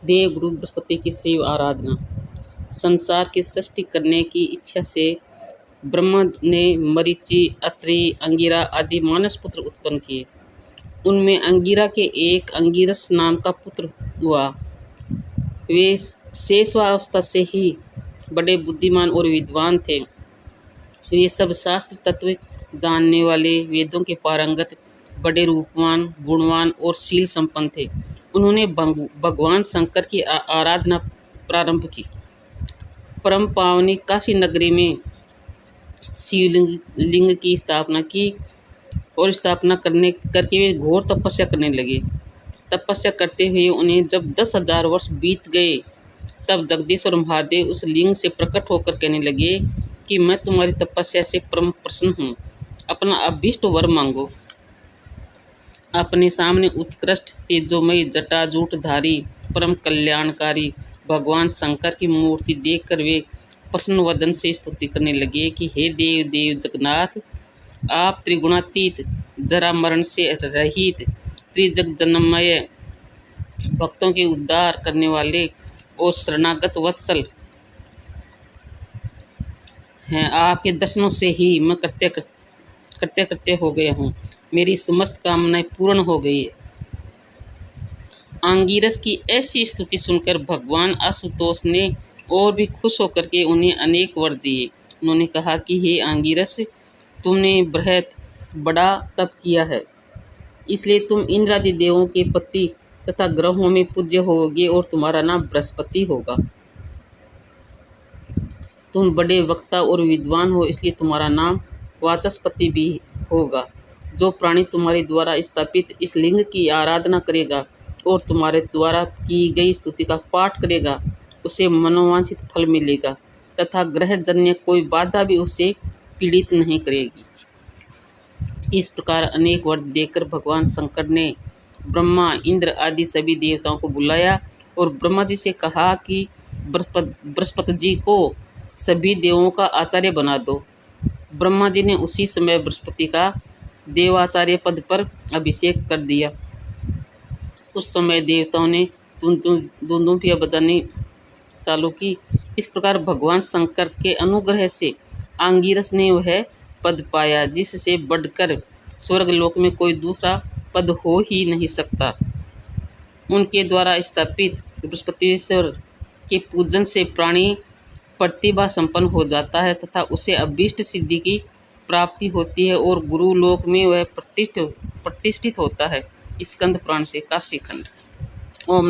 देव गुरु बृहस्पति की शिव आराधना। संसार की सृष्टि करने की इच्छा से ब्रह्मा ने मरीचि, अत्रि, अंगिरा आदि मानस पुत्र उत्पन्न किए। उनमें अंगिरा के एक अंगिरस नाम का पुत्र हुआ। वे शेषवावस्था से ही बड़े बुद्धिमान और विद्वान थे। वे सब शास्त्र तत्व जानने वाले, वेदों के पारंगत, बड़े रूपवान, गुणवान और शील संपन्न थे। उन्होंने भगवान शंकर की आराधना प्रारंभ की। परम पावनी काशी नगरी में शिवलिंग की स्थापना की और स्थापना करके वे घोर तपस्या करने लगे। तपस्या करते हुए उन्हें जब 10,000 वर्ष बीत गए, तब जगदीश्वर महादेव उस लिंग से प्रकट होकर कहने लगे कि मैं तुम्हारी तपस्या से परम प्रसन्न हूँ, अपना अभीष्ट वर मांगो। अपने सामने उत्कृष्ट तेजोमय जटाजूटधारी परम कल्याणकारी भगवान शंकर की मूर्ति देखकर वे प्रसन्न वदन से स्तुति करने लगे कि हे देव देव जगन्नाथ, आप त्रिगुणातीत, जरा मरण से रहित, त्रिजग जन्ममय, भक्तों के उद्धार करने वाले और शरणागत वत्सल हैं। आपके दर्शनों से ही मैं करते हो गया हूँ। मेरी समस्त कामनाएं पूर्ण हो गई है। आंगिरस की ऐसी स्तुति सुनकर भगवान आशुतोष ने और भी खुश होकर के उन्हें अनेक वर दिए। उन्होंने कहा कि हे आंगिरस, तुमने बृहत बड़ा तप किया है, इसलिए तुम इंद्रादि देवों के पति तथा ग्रहों में पूज्य होगे और तुम्हारा नाम बृहस्पति होगा। तुम बड़े वक्ता और विद्वान हो, इसलिए तुम्हारा नाम वाचस्पति भी होगा। जो प्राणी तुम्हारे द्वारा स्थापित इस लिंग की आराधना करेगा और तुम्हारे द्वारा की गई स्तुति का पाठ करेगा, उसे मनोवांछित फल मिलेगा तथा ग्रहजन्य कोई बाधा भी उसे पीड़ित नहीं करेगी। इस प्रकार अनेक वर देकर भगवान शंकर ने ब्रह्मा, इंद्र आदि सभी देवताओं को बुलाया और ब्रह्मा जी से कहा कि बृहस्पति जी को सभी देवों का आचार्य बना दो। ब्रह्मा जी ने उसी समय बृहस्पति का देवाचार्य पद पर अभिषेक कर दिया। उस समय देवताओं ने दुंदुभियां बजानी चालू की। इस प्रकार भगवान शंकर के अनुग्रह से आंगिरस ने वह पद पाया जिससे बढ़कर स्वर्गलोक में कोई दूसरा पद हो ही नहीं सकता। उनके द्वारा स्थापित बृहस्पतिश्वर के पूजन से प्राणी प्रतिभा संपन्न हो जाता है तथा उसे अभीष्ट सिद्धि की प्राप्ति होती है और गुरु लोक में वह प्रतिष्ठित होता है। स्कंद पुराण से काशी खंड। ओम।